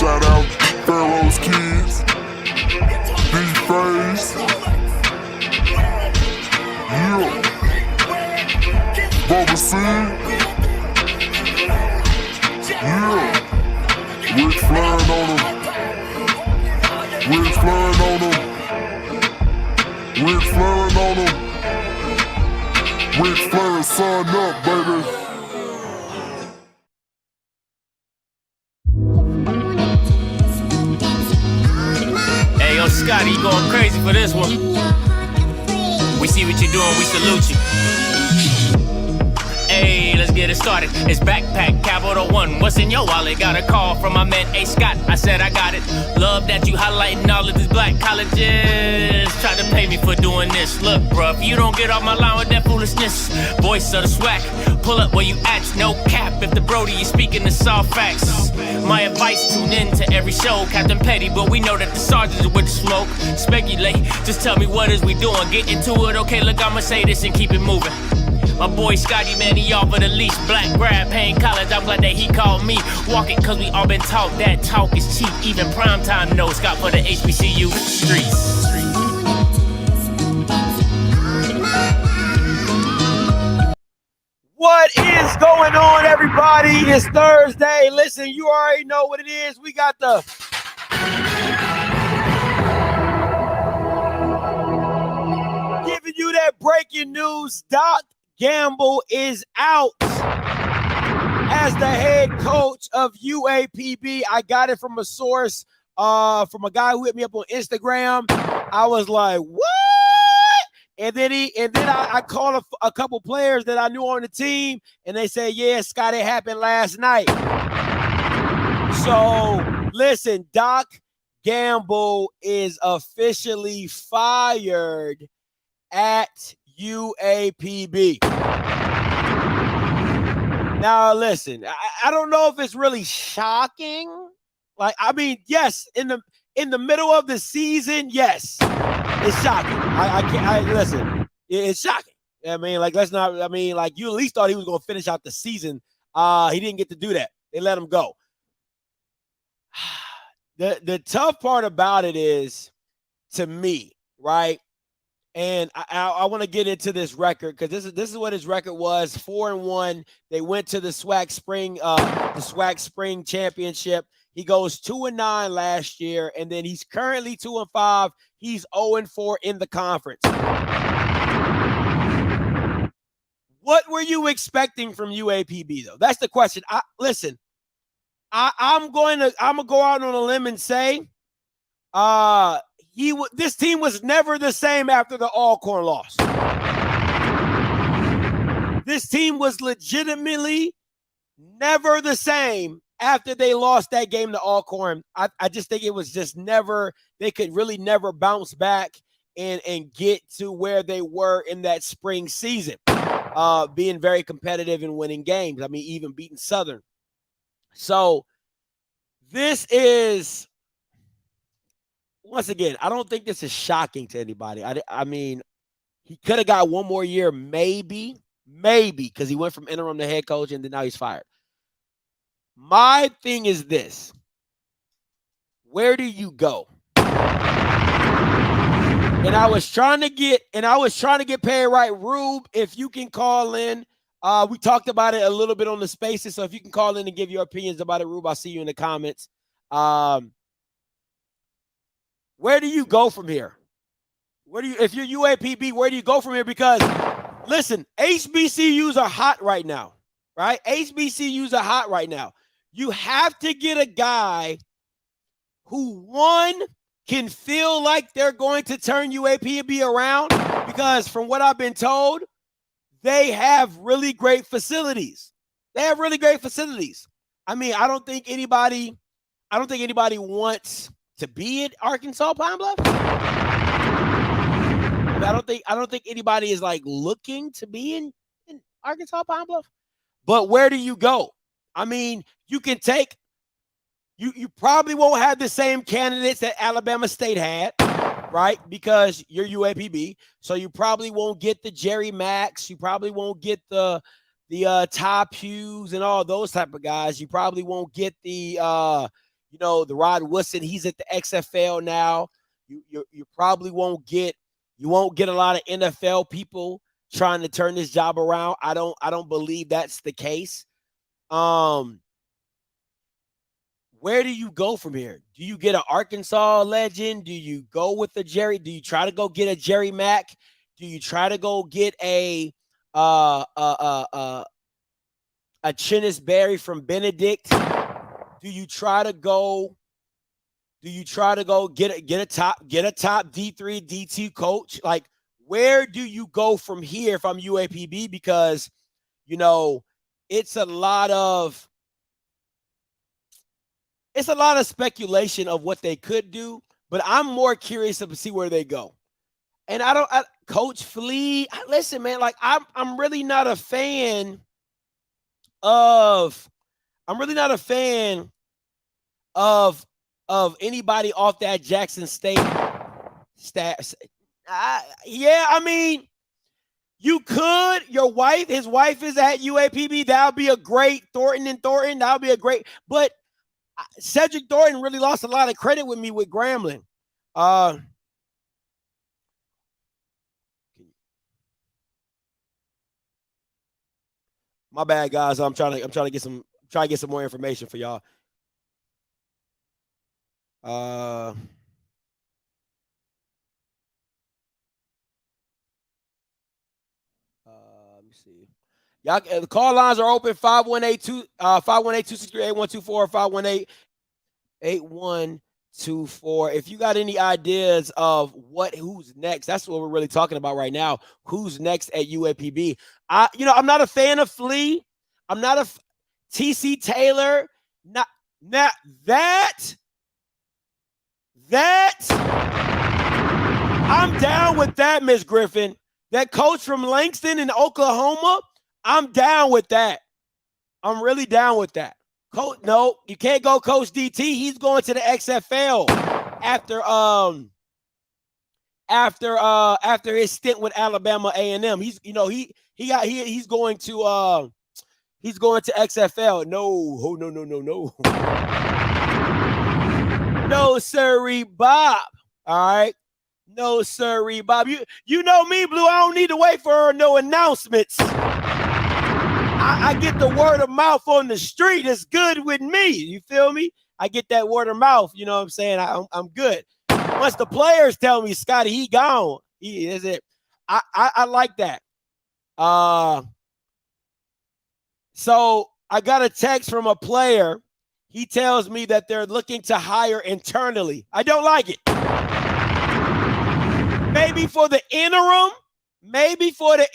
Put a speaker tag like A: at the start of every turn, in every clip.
A: Shout out Pharaoh's Kids, D-Phase, yeah, Bubba C, yeah, Rick flying on them, Rick flying on them, Rick flying on them, Rick flying, sign up, baby.
B: Hey, yo, Scotty, you going crazy for this one. We see what you're doing, we salute you. Hey, let's get it started. It's Backpack Capital One. What's in your wallet? Got a call from my man A. Scott. I said I got it. Love that you highlighting all of these black colleges. Try to pay me for doing this. Look, bruh, if you don't get off my line with that foolishness, voice of the swag, pull up where you at. No cap if the Brody is speaking the soft facts. My advice, tune in to every show. Captain Petty, but we know that the sergeants are with the smoke. Speculate, just tell me what is we doing. Get into it, okay, look, I'ma say this and keep it moving. My boy Scotty, man, he off of the leash. Black grad, paying college, I'm glad that he called me. Walk it, cause we all been taught that talk is cheap. Even primetime knows Scott for the HBCU streets.
C: What is going on, everybody? It's Thursday. Listen, you already know what it is. We got the giving you that breaking news. Doc Gamble is out as the head coach of UAPB. I got it from a source, from a guy who hit me up on Instagram. I was like, what? And then I called a couple players that I knew on the team, and they said, yeah, Scott, it happened last night. So listen, Doc Gamble is officially fired at UAPB. Now, listen, I don't know if it's really shocking. Like, I mean, yes, in the middle of the season, yes, it's shocking. I can't listen. It's shocking. I mean, like, let's not. I mean, like, you at least thought he was going to finish out the season. He didn't get to do that. They let him go. The tough part about it is, to me, right? And I want to get into this record because this is what his record was: 4-1. They went to the SWAC Spring Championship. He goes 2-9 last year, and then he's currently 2-5. He's 0-4 in the conference. What were you expecting from UAPB though? That's the question. Listen. I'm gonna go out on a limb and say, this team was never the same after the Alcorn loss. This team was legitimately never the same after they lost that game to Alcorn. I just think it was just never, they could really never bounce back and get to where they were in that spring season, being very competitive and winning games. I mean, even beating Southern. So this is, once again, I don't think this is shocking to anybody. I mean, he could have got one more year, maybe, because he went from interim to head coach and then now he's fired. My thing is this: where do you go? And I was trying to get paid right. Rube, if you can call in. We talked about it a little bit on the spaces, so if you can call in and give your opinions about it, Rube, I'll see you in the comments. Where do you go from here? If you're UAPB, where do you go from here? Because, listen, HBCUs are hot right now, right? HBCUs are hot right now. You have to get a guy who, one, can feel like they're going to turn UAPB around, because from what I've been told, they have really great facilities. I mean, I don't think anybody wants to be at Arkansas Pine Bluff. I don't think anybody is like looking to be in Arkansas Pine Bluff. But where do you go? I mean, you can take, you probably won't have the same candidates that Alabama State had, right? Because you're UAPB. So you probably won't get the Jerry Max. You probably won't get the Ty Hughes and all those type of guys. You probably won't get the the Rod Woodson, he's at the XFL now. You probably won't get a lot of NFL people trying to turn this job around. I don't believe that's the case. Where do you go from here? Do you get an Arkansas legend? Do you go with a Jerry? Do you try to go get a Jerry Mack? Do you try to go get a Chinnis Berry from Benedict? Do you try to go get a top D3, D2 coach? Like, where do you go from here if I'm UAPB? Because, it's a lot of speculation of what they could do, but I'm more curious to see where they go. And Coach Flea, listen, man, like I'm really not a fan of anybody off that Jackson State stats. Yeah, I mean, you could. His wife is at UAPB. That would be a great Thornton. That would be a great. But Cedric Thornton really lost a lot of credit with me with Grambling. My bad, guys. I'm trying to get some more information for y'all. Let me see. Y'all, the call lines are open. 518-263-8124, 518-8124. If you got any ideas of who's next, that's what we're really talking about right now. Who's next at UAPB? I'm not a fan of Flea. I'm not a TC Taylor. Not that. I'm down with that, Miss Griffin. That coach from Langston in Oklahoma, I'm down with that. I'm really down with that. No, you can't go Coach DT. He's going to the XFL after his stint with Alabama A&M. He's going to XFL. No. No, sirree, Bob. All right. No, sirree, Bob. You know me, Blue. I don't need to wait for no announcements. I get the word of mouth on the street. It's good with me. You feel me? I get that word of mouth. You know what I'm saying? I'm good. Once the players tell me, Scotty, he gone. He is it. I like that. So I got a text from a player. He tells me that they're looking to hire internally. I don't like it. Maybe for the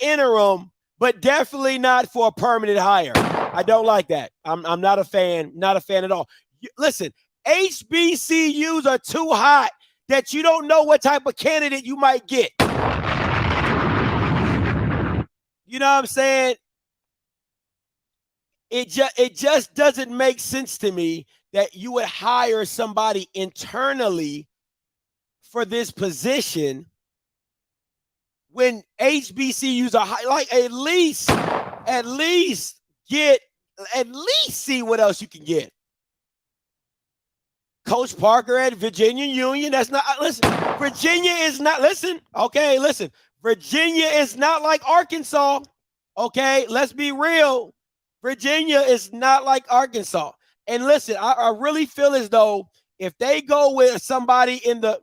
C: interim, but definitely not for a permanent hire. I don't like that. I'm not a fan. Not a fan at all. Listen, HBCUs are too hot that you don't know what type of candidate you might get. You know what I'm saying? It just doesn't make sense to me that you would hire somebody internally for this position when HBCUs are high. Like, at least see what else you can get. Coach Parker at Virginia Union. That's not, listen, Virginia is not, listen, Virginia is not like Arkansas. Okay, let's be real. Virginia is not like Arkansas. And listen, I really feel as though if they go with somebody inside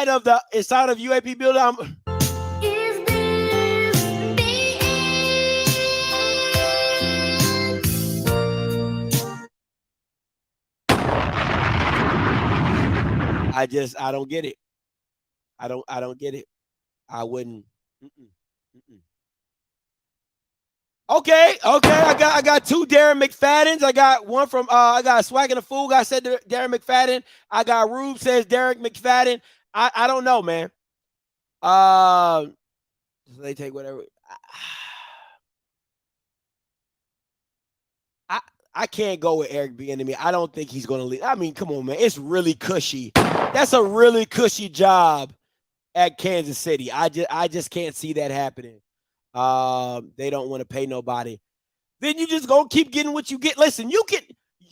C: of UAP building, I don't get it. I don't get it. I wouldn't. Okay. I got two Darren McFadden's. I got one from I got Swaggin' the Fool. I said Darren McFadden. I got Rube says Derek McFadden. I don't know, man. They take whatever. I can't go with Eric Bieniemy. I don't think he's going to leave. I mean, come on, man. It's really cushy. That's a really cushy job at Kansas City. I just can't see that happening. They don't want to pay nobody. Then you just gonna keep getting what you get. Listen, you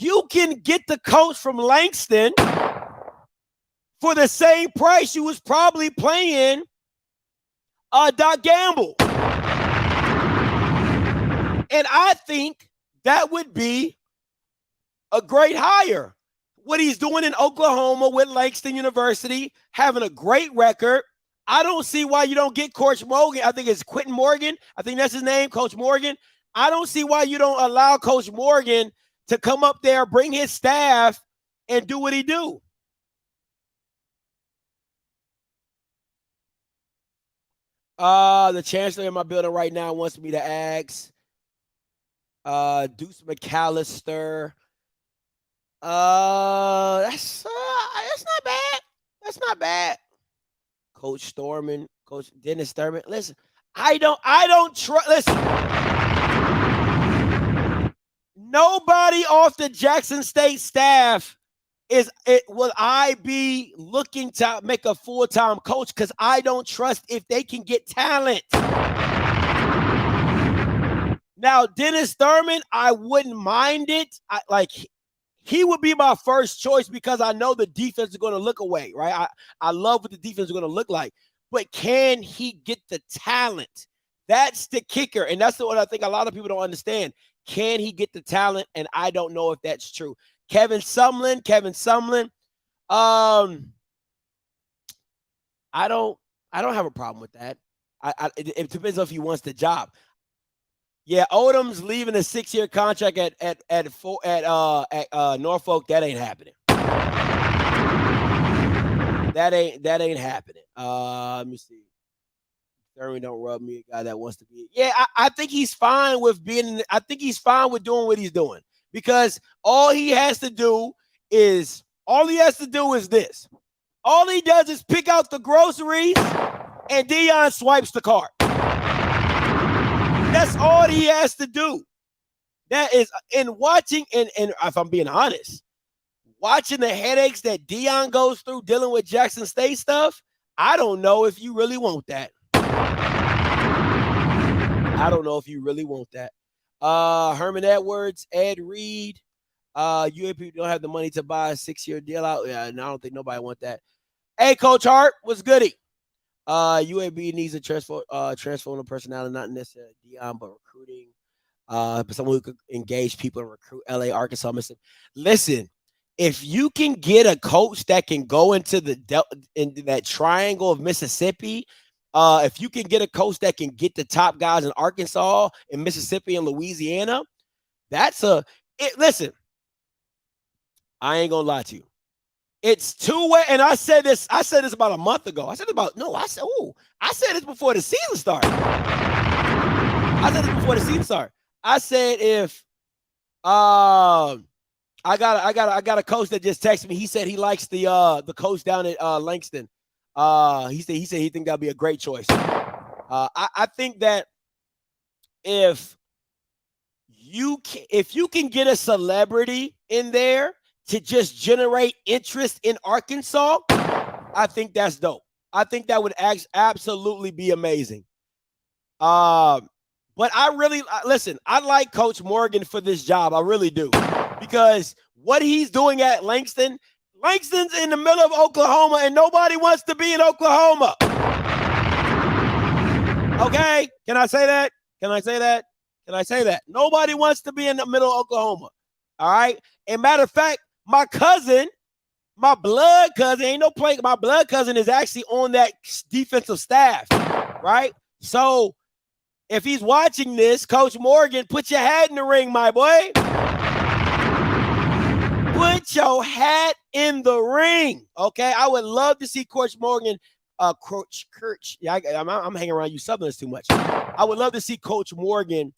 C: You can get the coach from Langston for the same price you was probably paying Doc Gamble. And I think that would be a great hire. What he's doing in Oklahoma with Langston University, having a great record. I don't see why you don't get Coach Morgan. I think it's Quentin Morgan. I think that's his name, Coach Morgan. I don't see why you don't allow Coach Morgan to come up there, bring his staff, and do what he do. The chancellor in my building right now wants me to ask Deuce McAllister. That's not bad. That's not bad. Coach Thurman, Coach Dennis Thurman. Listen, I don't trust. Listen, nobody off the Jackson State staff will I be looking to make a full-time coach because I don't trust if they can get talent. Now, Dennis Thurman, I wouldn't mind it. He would be my first choice because I know the defense is going to look away, right? I love what the defense is going to look like. But can he get the talent? That's the kicker. And that's what I think a lot of people don't understand. Can he get the talent? And I don't know if that's true. Kevin Sumlin. I don't have a problem with that. It depends on if he wants the job. Yeah, Odom's leaving a 6-year contract at Norfolk. That ain't happening. That ain't happening. Let me see. Thurman don't rub me, a guy that wants to be. Yeah, I think he's fine with being. I think he's fine with doing what he's doing because all he has to do is this. All he does is pick out the groceries, and Deion swipes the cart. That's all he has to do. That is, and watching, and if I'm being honest, watching the headaches that Deion goes through dealing with Jackson State stuff, I don't know if you really want that. Herman Edwards, Ed Reed, UAP don't have the money to buy a 6-year deal out. Yeah, and I don't think nobody want that. Hey, Coach Hart, what's goody? UAB needs a transformative personality, not necessarily Deion, but recruiting. But someone who could engage people and recruit LA, Arkansas, Mississippi. Listen, if you can get a coach that can go into into that triangle of Mississippi, if you can get a coach that can get the top guys in Arkansas and Mississippi and Louisiana, listen, I ain't gonna lie to you. It's two-way, and I said this about a month ago. I said this before the season started. I said if I got a coach that just texted me. He said he likes the coach down at Langston. He said he think that'll be a great choice. I think that if you can get a celebrity in there to just generate interest in Arkansas, I think that's dope. I think that would absolutely be amazing. But I like Coach Morgan for this job. I really do. Because what he's doing at Langston's in the middle of Oklahoma, and nobody wants to be in Oklahoma. Okay? Can I say that? Nobody wants to be in the middle of Oklahoma. All right? And matter of fact, my blood cousin is actually on that defensive staff, right? So if he's watching this, Coach Morgan, put your hat in the ring, my boy. Put your hat in the ring, okay? I would love to see Coach Morgan, Kirch. Yeah, I'm hanging around you Southerners too much. I would love to see Coach Morgan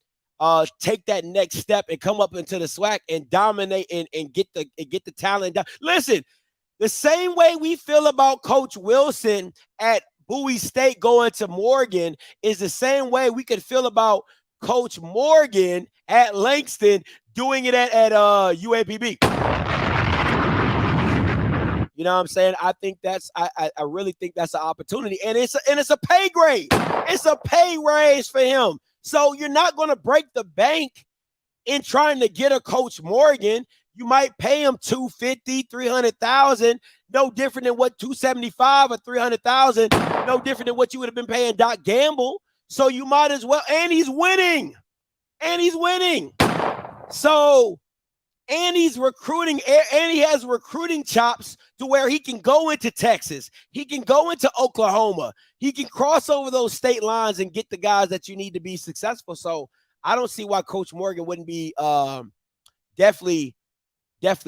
C: take that next step and come up into the SWAC and dominate and get the talent down. Listen, the same way we feel about Coach Wilson at Bowie State going to Morgan is the same way we could feel about Coach Morgan at Langston doing it at UAPB. You know what I'm saying? I think I really think that's an opportunity, and it's a pay grade. It's a pay raise for him. So you're not going to break the bank in trying to get a Coach Morgan. You might pay him $250,000, $300,000, no different than what $275,000 or $300,000, no different than what you would have been paying Doc Gamble. So you might as well, and he's winning. So, and he's recruiting, and he has recruiting chops to where he can go into Texas. He can go into Oklahoma. He can cross over those state lines and get the guys that you need to be successful. So I don't see why Coach Morgan wouldn't be definitely at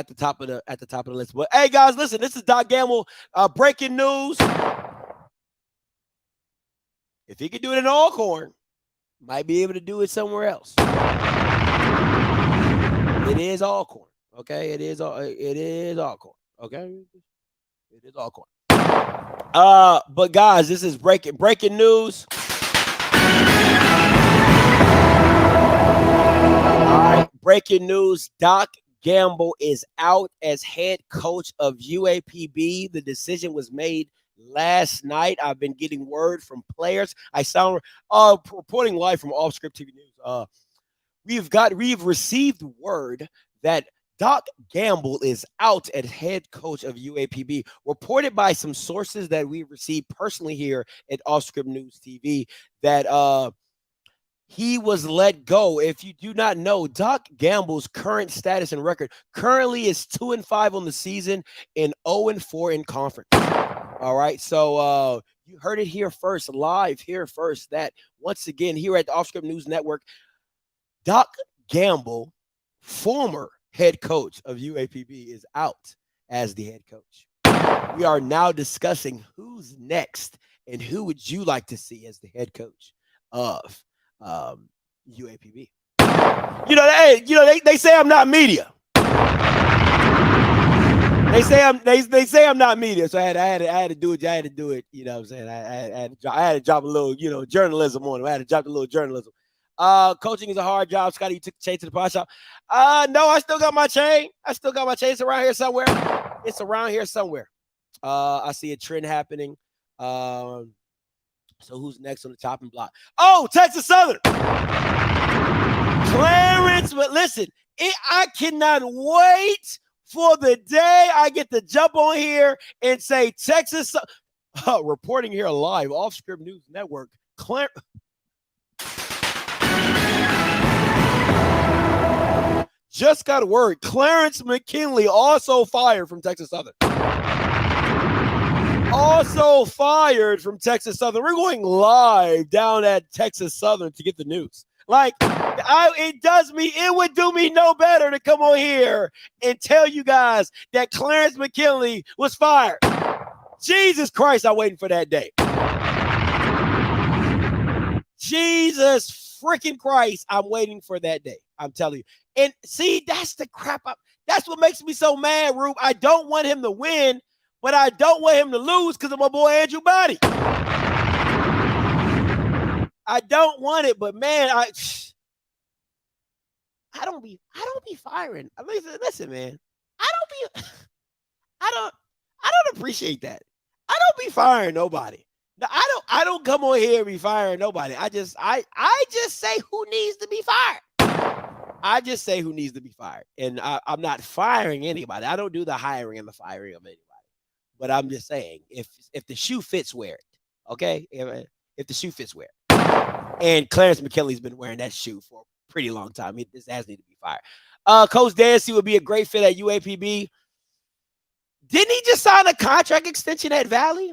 C: the top of the list. But hey, guys, listen, this is Doc Gamble. Breaking news. If he could do it in Alcorn, might be able to do it somewhere else. It is Alcorn, okay? It is Alcorn, okay? It is Alcorn. But guys, this is breaking news. All right, breaking news. Doc Gamble is out as head coach of UAPB. The decision was made last night. I've been getting word from players. I sound reporting live from OFFSCRIPT TV News. We've received word that Doc Gamble is out as head coach of UAPB, reported by some sources that we received personally here at OFFSCRIPT News TV, that he was let go. If you do not know, Doc Gamble's current status and record currently is 2-5 on the season and 0-4 in conference. All right, so you heard it here first, live here first, that once again here at the OFFSCRIPT News Network, Doc Gamble, former head coach of UAPB, is out as the head coach. We are now discussing who's next and who would you like to see as the head coach of UAPB. They say I'm not media. They say I'm not media, so I had to do it. I had to do it. You know what I'm saying? I had to drop a little, journalism on him. I had to drop a little journalism. Coaching is a hard job. Scotty, you took the chain to the pawn shop. No, I still got my chain. It's around here somewhere. I see a trend happening. So who's next on the chopping block? Oh, Texas Southern. Clarence, but listen, I cannot wait for the day I get to jump on here and say Texas, reporting here live, OFFSCRIPT News Network, just got a word. Clarence McKinley also fired from Texas Southern. We're going live down at Texas Southern to get the news. It would do me no better to come on here and tell you guys that Clarence McKinley was fired. Jesus Christ, I'm waiting for that day. Jesus freaking Christ, I'm waiting for that day. I'm telling you. And see, that's the crap. That's what makes me so mad, Rube. I don't want him to win, but I don't want him to lose because of my boy Andrew Body. I don't want it, but man, I don't be firing. Listen, man. I don't appreciate that. I don't be firing nobody. No, I don't come on here and be firing nobody. I just say who needs to be fired. I just say who needs to be fired. And I'm not firing anybody. I don't do the hiring and the firing of anybody. But I'm just saying, if the shoe fits, wear it. Okay? If the shoe fits, wear it. And Clarence McKinley's been wearing that shoe for a pretty long time. This has needed to be fired. Coach Dancy would be a great fit at UAPB. Didn't he just sign a contract extension at Valley?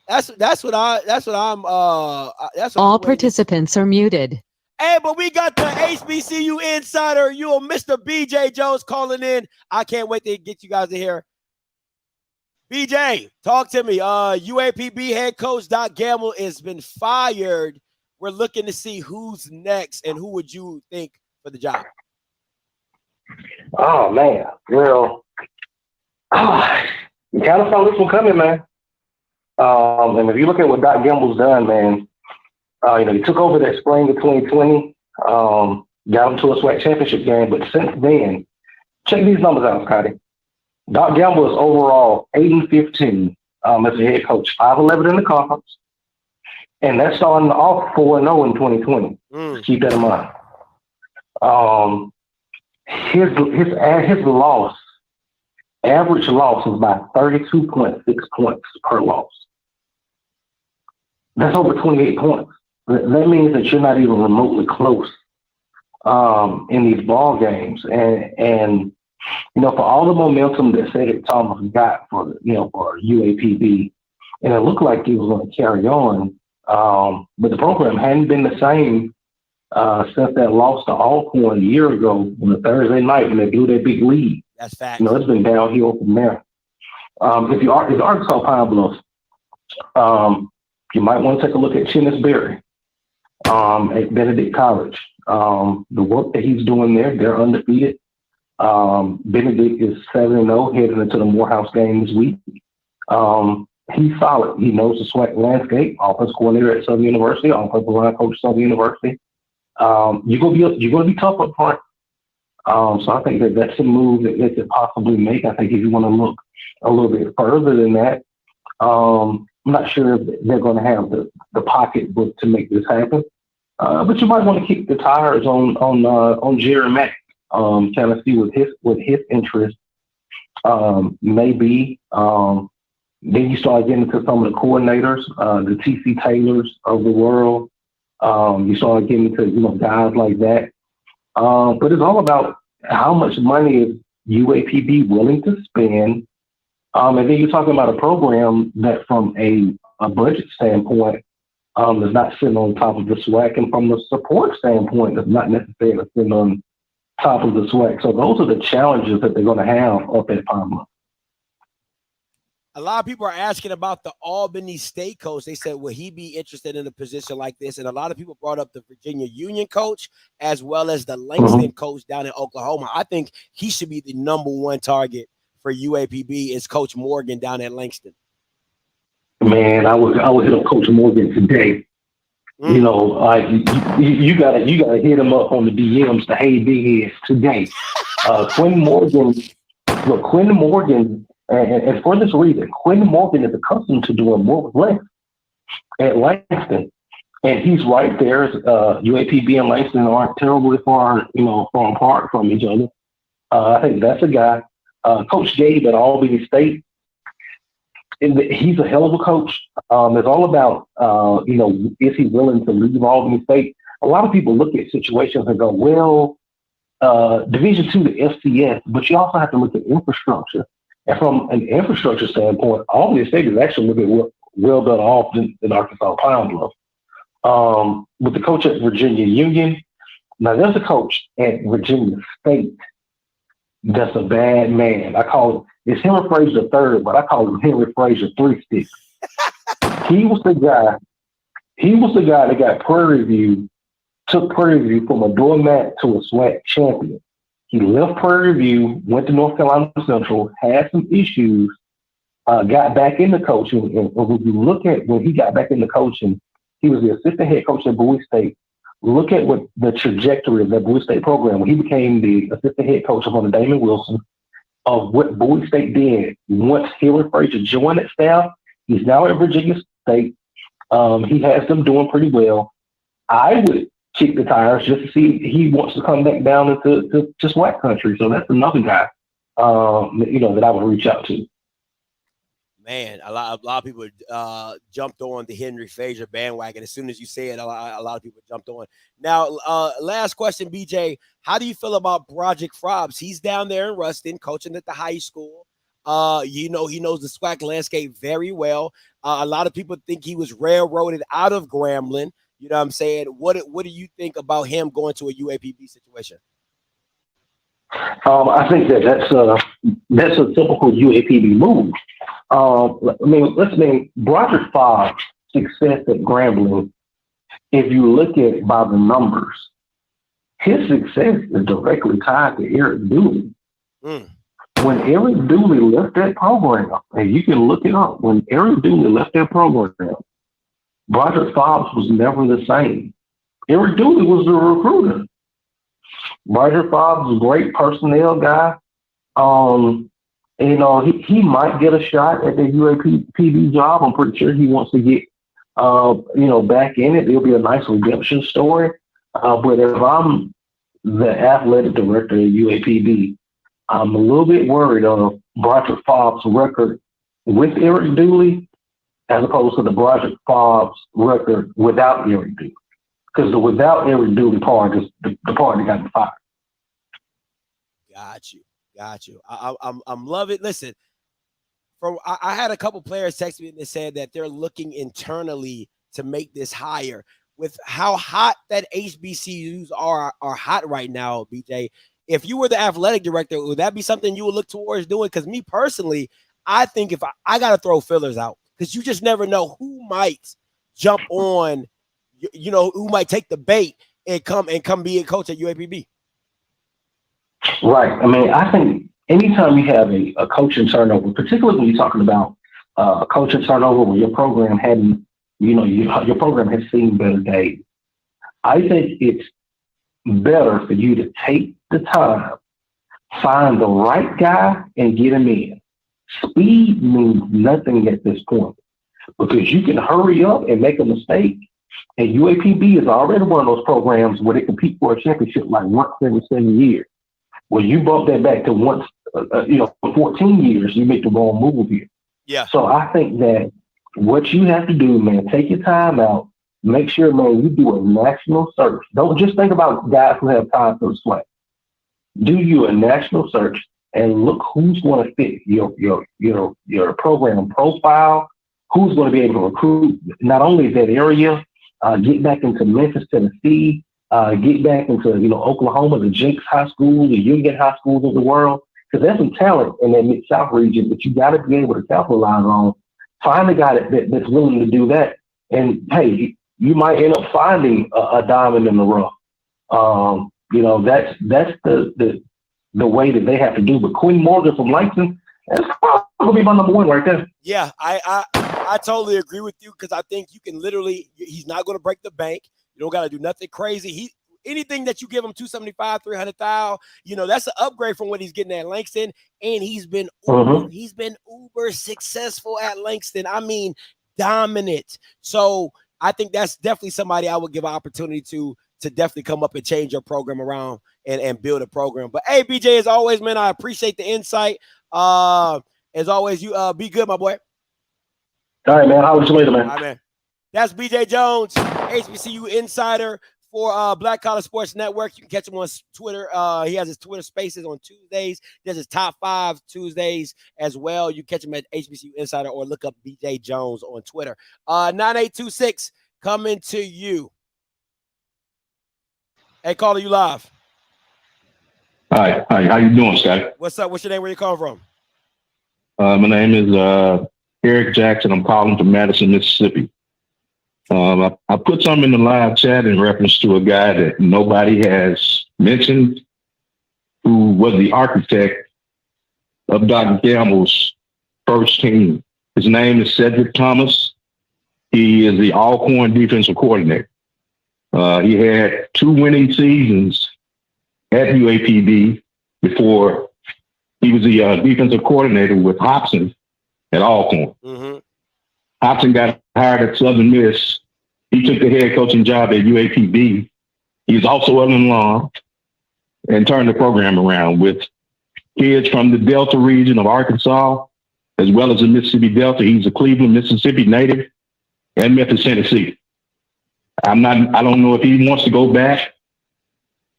C: That's what I'm.
D: All participants are muted.
C: Hey, but we got the HBCU insider, Mr. BJ Jones calling in. I can't wait to get you guys to hear. BJ, talk to me. UAPB head coach Doc Gamble has been fired. We're looking to see who's next and who would you think for the job?
E: Oh, man. Girl. You kind of saw this one coming, man. And if you look at what Doc Gamble's done, man, he took over that spring of 2020, got him to a SWAC championship game. But since then, check these numbers out, Scotty. Doc Gamble is overall 8-15 as a head coach, 5-11 in the conference. And that's starting off 4-0 in 2020. Keep that in mind. his loss, average loss is by 32.6 points per loss. That's over 28 points. That means that you're not even remotely close in these ball games. And for all the momentum that Cedric Thomas got for UAPB, and it looked like he was going to carry on, but the program hadn't been the same since that loss to Alcorn a year ago on a Thursday night when they blew their big lead.
C: That's fact.
E: It's been downhill from there. If you are Arkansas Pine Bluff, you might want to take a look at Chennis Berry at Benedict College. The work that he's doing there, they're undefeated. Benedict is 7-0 heading into the Morehouse game this week. He's solid. He knows the SWAC landscape. Offensive coordinator at Southern University, offensive line coach at Southern University. You're gonna be tough up front. So I think that's a move that they could possibly make. I think if you want to look a little bit further than that, I'm not sure if they're going to have the pocketbook to make this happen. But you might want to kick the tires on Jerry Mack, kind of see what his interest may be. Then you start getting into some of the coordinators, the TC Taylors of the world. You start getting into guys like that. But it's all about how much money is UAPB willing to spend. And then you're talking about a program that from a budget standpoint is not sitting on top of the SWAC, and from the support standpoint is not necessarily sitting on top of the SWAC. So those are the challenges that they're going to have up at Pine Bluff.
C: A lot of people are asking about the Albany State coach. They said, will he be interested in a position like this? And a lot of people brought up the Virginia Union coach as well as the Langston coach down in Oklahoma. I think he should be the number one target for UAPB is Coach Morgan down at Langston.
E: Man, I would hit up Coach Morgan today. You gotta hit him up on the DMs to hey big heads today. Quinn Morgan, and for this reason, Quinn Morgan is accustomed to doing more with less at Langston. And he's right there. UAPB and Langston aren't terribly far apart from each other. I think that's a guy. Coach Gabe at Albany State, he's a hell of a coach. It's all about, is he willing to leave Albany State? A lot of people look at situations and go, well, Division II to FCS, but you also have to look at infrastructure. And from an infrastructure standpoint, Albany State is actually a little bit well done off in Arkansas Pine Bluff. With the coach at Virginia Union, now there's a coach at Virginia State that's a bad man. I call it's Henry Frazier III, but I call him Henry Frazier 3 Sticks. He was the guy that got took Prairie View from a doormat to a SWAC champion. He left Prairie View, went to North Carolina Central, had some issues, got back into coaching. And when you look at when he got back into coaching, he was the assistant head coach at Bowie State. Look at what the trajectory of that Bowie State program. When he became the assistant head coach under Damon Wilson, of what Bowie State did once Henry Frazier joined that staff. He's now at Virginia State. He has them doing pretty well. I would kick the tires just to see if he wants to come back down into SWAC country. So that's another guy, that I would reach out to.
C: Man, a lot of people jumped on the Henry Frazier bandwagon. As soon as you say it, a lot of people jumped on. Now, last question, BJ. How do you feel about Broderick Frobbs? He's down there in Ruston, coaching at the high school. He knows the SWAC landscape very well. A lot of people think he was railroaded out of Grambling. You know what I'm saying? What do you think about him going to a UAPB situation?
E: I think that's a typical UAPB move. Broderick Frobbs' success at Grambling, if you look at it by the numbers, his success is directly tied to Eric Dooley. When Eric Dooley left that program, and you can look it up, when Eric Dooley left that program, Broderick Frobbs was never the same. Eric Dooley was the recruiter. Broderick Frobbs is a great personnel guy. He might get a shot at the UAPB job. I'm pretty sure he wants to get, back in it. It'll be a nice redemption story. But if I'm the athletic director at UAPB, I'm a little bit worried of Broderick Favre's record with Eric Dooley as opposed to the Broderick Favre's record without Eric Dooley. Because the without Eric Dooley part is the part that got him fired.
C: Got you. I'm loving. Listen, I had a couple players text me and they said that they're looking internally to make this higher. With how hot that HBCUs are hot right now, BJ. If you were the athletic director, would that be something you would look towards doing? Because me personally, I think if I got to throw fillers out, because you just never know who might jump on, who might take the bait and come be a coach at UAPB.
E: Right. I mean, I think anytime you have a coaching turnover, particularly when you're talking about a coaching turnover where your program hadn't, your program has seen better days, I think it's better for you to take the time, find the right guy, and get him in. Speed means nothing at this point because you can hurry up and make a mistake. And UAPB is already one of those programs where they compete for a championship like once every 7 years. Well, you bump that back to once, 14 years, you make the wrong move here.
C: Yeah.
E: So I think that what you have to do, man, take your time out. Make sure, man, you do a national search. Don't just think about guys who have time for the sweat. Do you a national search and look who's going to fit your program profile, who's going to be able to recruit not only that area, get back into Memphis, Tennessee, get back into Oklahoma, the Jenks High School, the Union High Schools of the world, because there's some talent in that Mid-South region that you got to be able to capitalize on. Find a guy that's willing to do that, and hey, you might end up finding a diamond in the rough. That's the way that they have to do. But Quinn Morgan from Langston, that's probably gonna be my number one right there.
C: Yeah, I totally agree with you because I think you can literally. He's not going to break the bank. You don't got to do nothing crazy. Anything that you give him 275, 300,000, that's an upgrade from what he's getting at Langston. And he's been uber successful at Langston. I mean, dominant. So I think that's definitely somebody I would give an opportunity to definitely come up and change your program around and build a program. But hey, BJ, as always, man, I appreciate the insight. As always, you be good, my boy.
E: All right, man. I'll see you later, man.
C: All right, man. That's BJ Jones, HBCU insider for Black College Sports Network. You can catch him on Twitter. He has his Twitter Spaces on Tuesdays. He does his Top 5 Tuesdays as well. You catch him at HBCU Insider or look up BJ Jones on Twitter. 9826 coming to you. Hey, caller, you live.
F: Hi. How you doing, Scott?
C: What's up? What's your name? Where you calling from?
F: My name is Eric Jackson. I'm calling from Madison, Mississippi. I put something in the live chat in reference to a guy that nobody has mentioned, who was the architect of Dr. Gamble's first team. His name is Cedric Thomas. He is the Alcorn defensive coordinator. He had 2 winning seasons at UAPB before he was the defensive coordinator with Hobson at Alcorn.
C: Mm-hmm.
F: Hobson got hired at Southern Miss. He took the head coaching job at UAPB. He's also an alum and turned the program around with kids from the Delta region of Arkansas, as well as the Mississippi Delta. He's a Cleveland, Mississippi native and Memphis, Tennessee. I don't know if he wants to go back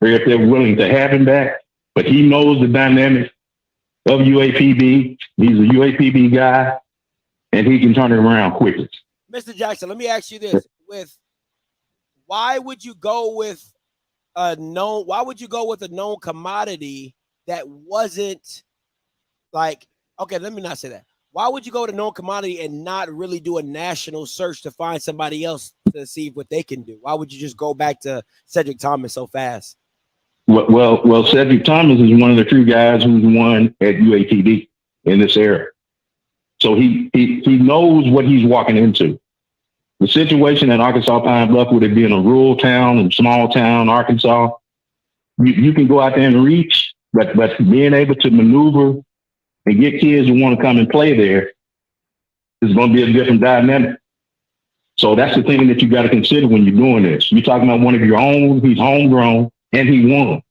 F: or if they're willing to have him back, but he knows the dynamic of UAPB. He's a UAPB guy, and he can turn it around quickly.
C: Mr. Jackson, let me ask you this. Why would you go with a known commodity that wasn't like, okay, let me not say that. Why would you go to known commodity and not really do a national search to find somebody else to see what they can do? Why would you just go back to Cedric Thomas so fast?
F: Well, Cedric Thomas is one of the few guys who's won at UAPB in this era. So he knows what he's walking into. The situation at Arkansas Pine Bluff would have been a rural town and small town, Arkansas. You can go out there and reach, but being able to maneuver and get kids who want to come and play there is going to be a different dynamic. So that's the thing that you got to consider when you're doing this. You're talking about one of your own, he's homegrown, and he won.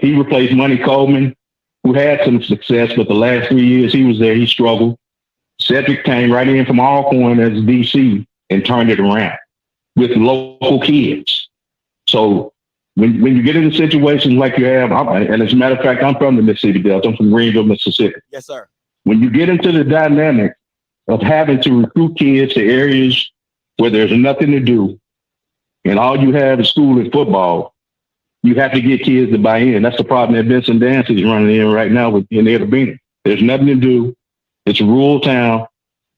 F: He replaced Money Coleman, who had some success, but the last 3 years he was there, he struggled. Cedric came right in from Alcorn as DC and turned it around with local kids. So when you get into situations like you have, and as a matter of fact, I'm from the Mississippi Delta. I'm from Greenville, Mississippi.
C: Yes, sir.
F: When you get into the dynamic of having to recruit kids to areas where there's nothing to do and all you have is school and football, you have to get kids to buy in. That's the problem that Vincent Dancy is running in right now in Ed Albina. There's nothing to do. It's a rural town.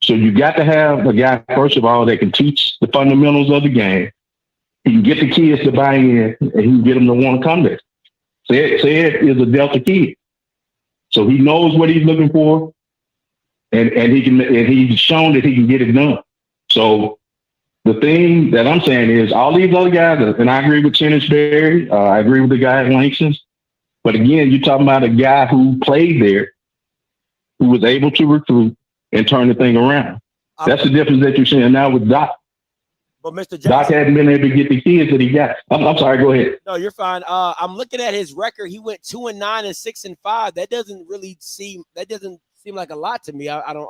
F: So you got to have a guy, first of all, that can teach the fundamentals of the game. He can get the kids to buy in, and he can get them to want to come there. Said is a Delta kid. So he knows what he's looking for, and he's shown that he can get it done. So the thing that I'm saying is all these other guys, and I agree with Tennis Berry, I agree with the guy at Langston's, but again, you're talking about a guy who played there, who was able to recruit and turn the thing around. That's the difference that you're seeing now with Doc.
C: But Mr. Jackson,
F: Doc hadn't been able to get the kids that he got. I'm sorry, go ahead.
C: No, you're fine. I'm looking at his record. He went 2-9 and 6-5. That doesn't seem like a lot to me. I don't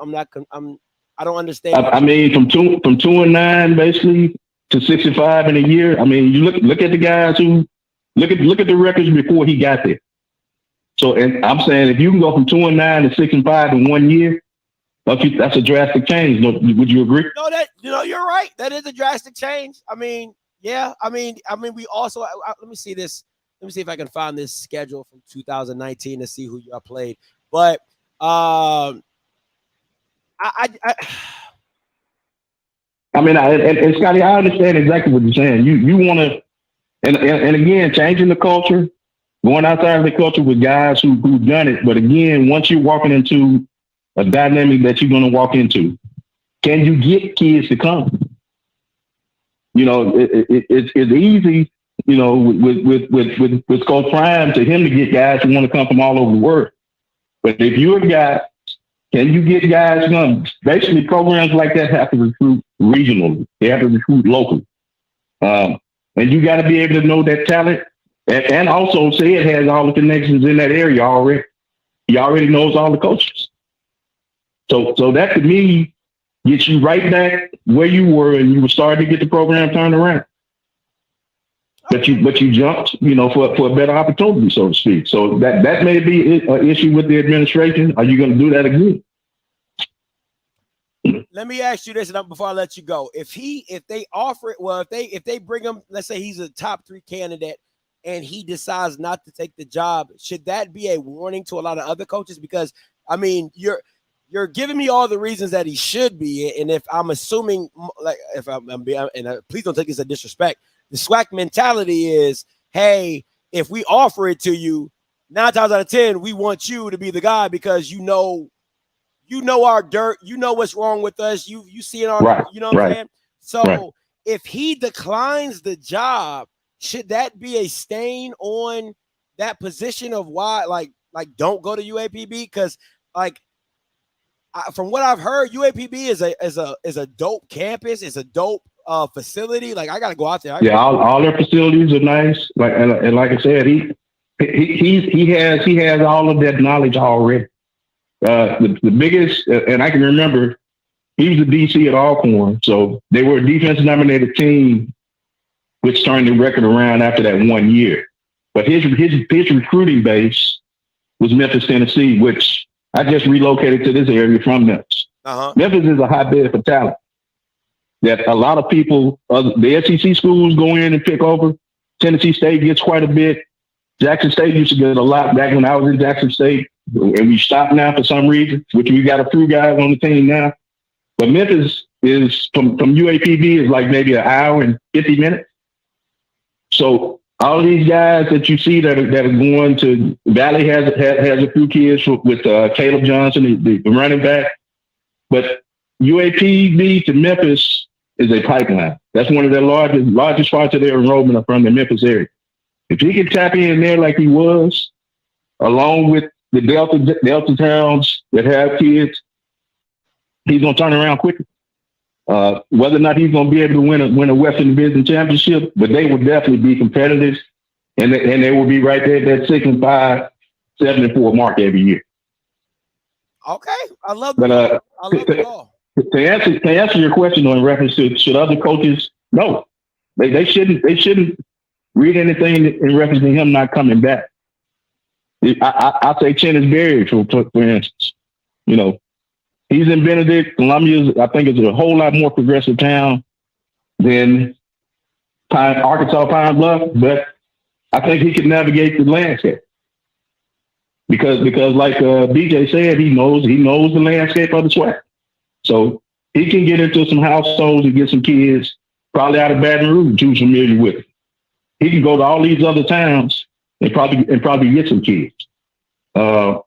C: understand.
F: I mean, from 2-9 basically to 6-5 in a year. I mean, you look at the guys who look at the records before he got there. So, and I'm saying if you can go from 2-9 to 6-5 in 1 year, that's a drastic change. Would you agree?
C: No, you're right. That is a drastic change. I mean, yeah. I mean, we also let me see this. Let me see if I can find this schedule from 2019 to see who you played. But I
F: mean, and Scotty, I understand exactly what you're saying. You want to, and again, changing the culture, going outside of the culture with guys who've done it. But again, once you're walking into a dynamic that you're going to walk into, can you get kids to come? You know, it's easy, you know, with Coach Prime to him to get guys who want to come from all over the world. But if you're a guy, can you get guys to come? Basically, programs like that have to recruit regionally. They have to recruit locally. And you got to be able to know that talent. And also say it has all the connections in that area already. He already knows all the coaches. So that to me gets you right back where you were, and you were starting to get the program turned around. But you jumped, you know, for a better opportunity, so to speak. So that may be an issue with the administration. Are you going to do that again?
C: Let me ask you this, and before I let you go, if they offer it, well, if they bring him, let's say he's a top 3 candidate, and he decides not to take the job, should that be a warning to a lot of other coaches? Because I mean, you're giving me all the reasons that he should be, and if I'm assuming, like, if I'm being, and please don't take this as disrespect, the SWAC mentality is, hey, if we offer it to you, 9 times out of 10, we want you to be the guy because you know our dirt, you know what's wrong with us, you see it on,
F: right,
C: you know what I'm saying? So
F: right.
C: If he declines the job, should that be a stain on that position of why, like don't go to UAPB? Because from what I've heard, UAPB is a dope campus. It's a dope facility. Like, I got to go out there.
F: All their facilities are nice. And like I said, he has all of that knowledge already. The biggest, and I can remember, he was the DC at Alcorn, so they were a defense-nominated team, which turned the record around after that 1 year. But his recruiting base was Memphis, Tennessee, which I just relocated to this area from Memphis. Memphis is a hotbed for talent that a lot of people, the SEC schools go in and pick over. Tennessee State gets quite a bit. Jackson State used to get a lot back when I was in Jackson State, and we stopped now for some reason, which we got a few guys on the team now. But Memphis is from UAPB is like maybe an hour and 50 minutes. So all these guys that you see that are going to Valley has a few kids with Caleb Johnson, the running back. But UAPB to Memphis is a pipeline. That's one of their largest parts of their enrollment are from the Memphis area. If he can tap in there like he was, along with the Delta towns that have kids, he's going to turn around quickly. Whether or not he's going to be able to win a Western Division championship, but they will definitely be competitive. and they will be right there at that 6-5, 7-4 mark every year.
C: Okay, I love
F: But
C: the call.
F: To answer your question in reference to should other coaches, no, they shouldn't read anything in reference to him not coming back. I say Chennis Berry for instance. You know, he's in Benedict. Columbia, I think, is a whole lot more progressive town than Arkansas Pine Bluff, but I think he can navigate the landscape because like BJ said, he knows the landscape of the SWAC. So he can get into some households and get some kids probably out of Baton Rouge who's familiar with it. He can go to all these other towns and probably get some kids. It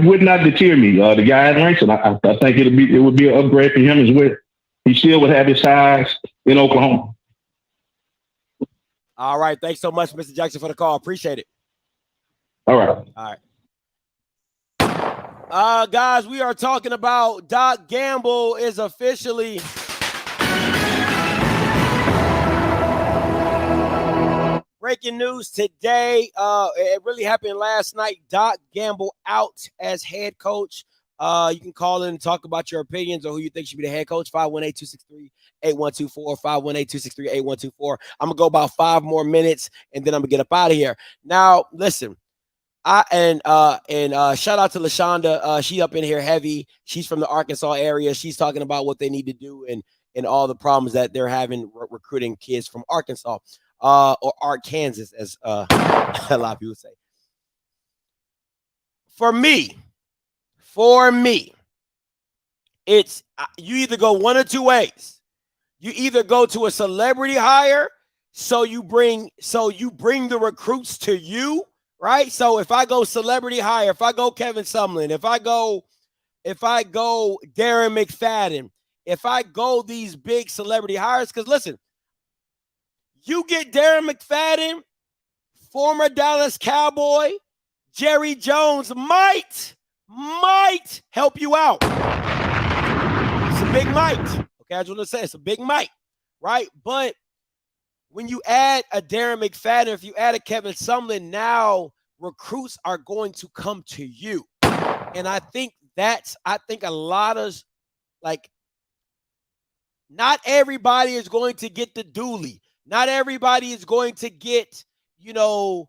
F: would not deter me. The guy at Langston, I think it would be an upgrade for him as well. He still would have his ties in Oklahoma.
C: All right. Thanks so much, Mr. Jackson, for the call. Appreciate it.
F: All right.
C: All right. Guys, we are talking about Doc Gamble is officially breaking news today. It really happened last night. Doc Gamble out as head coach. You can call in and talk about your opinions on who you think should be the head coach. 518-263-8124, 518-263-8124. I'm going to go about 5 more minutes, and then I'm going to get up out of here. Now, listen, shout out to LaShonda. She up in here heavy. She's from the Arkansas area. She's talking about what they need to do and all the problems that they're having recruiting kids from Arkansas. Or Arkansas, as a lot of people say. For me, it's you either go one or two ways. You either go to a celebrity hire, so you bring the recruits to you, right? So if I go celebrity hire, if I go Kevin Sumlin, if I go Darren McFadden, if I go these big celebrity hires, because listen. You get Darren McFadden, former Dallas Cowboy, Jerry Jones might help you out. It's a big might. Okay, I just want to say it's a big might, right? But when you add a Darren McFadden, if you add a Kevin Sumlin, now recruits are going to come to you. And I think a lot of, not everybody is going to get the Dooley. Not everybody is going to get, who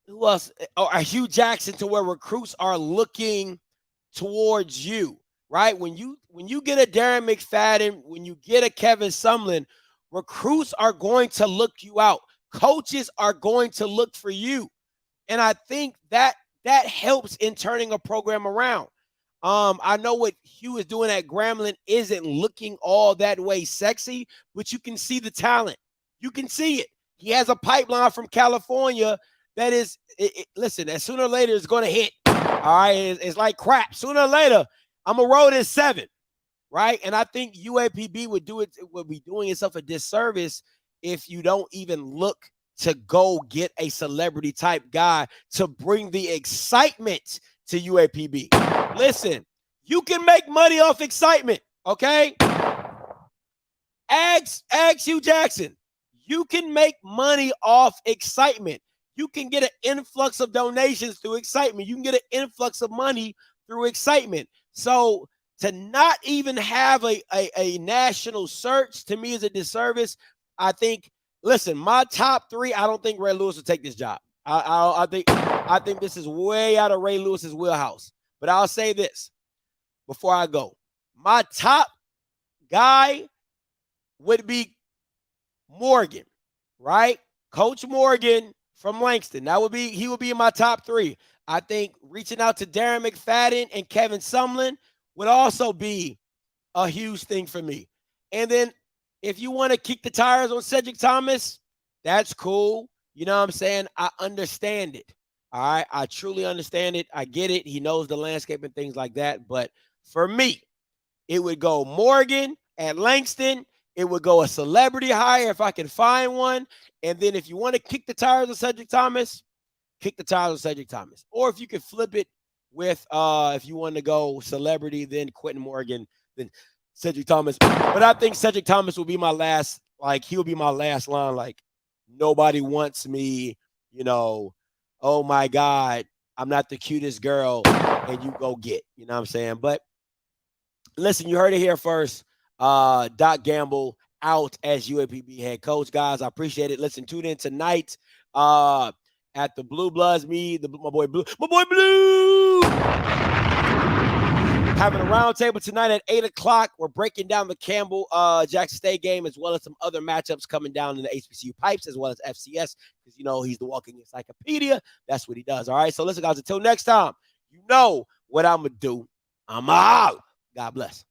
C: else? Or Hugh Jackson, to where recruits are looking towards you, right? When you get a Darren McFadden, when you get a Kevin Sumlin, recruits are going to look you out. Coaches are going to look for you. And I think that helps in turning a program around. I know what Hugh is doing at Grambling isn't looking all that way sexy, but you can see the talent. You can see it. He has a pipeline from California that is, listen, as sooner or later it's going to hit. All right, it's like crap. Sooner or later, I'm going to roll this 7, right? And I think UAPB would be doing itself a disservice if you don't even look to go get a celebrity type guy to bring the excitement to UAPB. Listen, you can make money off excitement, okay? Ask Hugh Jackson. You can make money off excitement. You can get an influx of donations through excitement. You can get an influx of money through excitement. So to not even have a national search, to me, is a disservice. I think, listen, my top 3, I don't think Ray Lewis will take this job. I think this is way out of Ray Lewis's wheelhouse. But I'll say this before I go. My top guy would be Morgan, right? Coach Morgan from Langston. He would be in my top 3. I think reaching out to Darren McFadden and Kevin Sumlin would also be a huge thing for me. And then if you want to kick the tires on Cedric Thomas, that's cool. You know what I'm saying? I understand it. All right. I truly understand it. I get it. He knows the landscape and things like that. But for me, it would go Morgan at Langston. It would go a celebrity hire if I can find one. And then if you want to kick the tires on Cedric Thomas, kick the tires on Cedric Thomas. Or if you could flip it with, if you want to go celebrity, then Quentin Morgan, then Cedric Thomas. But I think Cedric Thomas will be my last, he'll be my last line, nobody wants me, you know, oh my God, I'm not the cutest girl, and you go get, you know what I'm saying? But listen, you heard it here first. Doc Gamble out as UAPB head coach. Guys, I appreciate it. Listen, tune in tonight at the Blue Bloods, my boy Blue. Having a roundtable tonight at 8 o'clock. We're breaking down the Campbell Jackson State game, as well as some other matchups coming down in the HBCU pipes, as well as FCS, because you know he's the walking encyclopedia. That's what he does. All right. So listen, guys, until next time, you know what I'm gonna do. I'm out. God bless.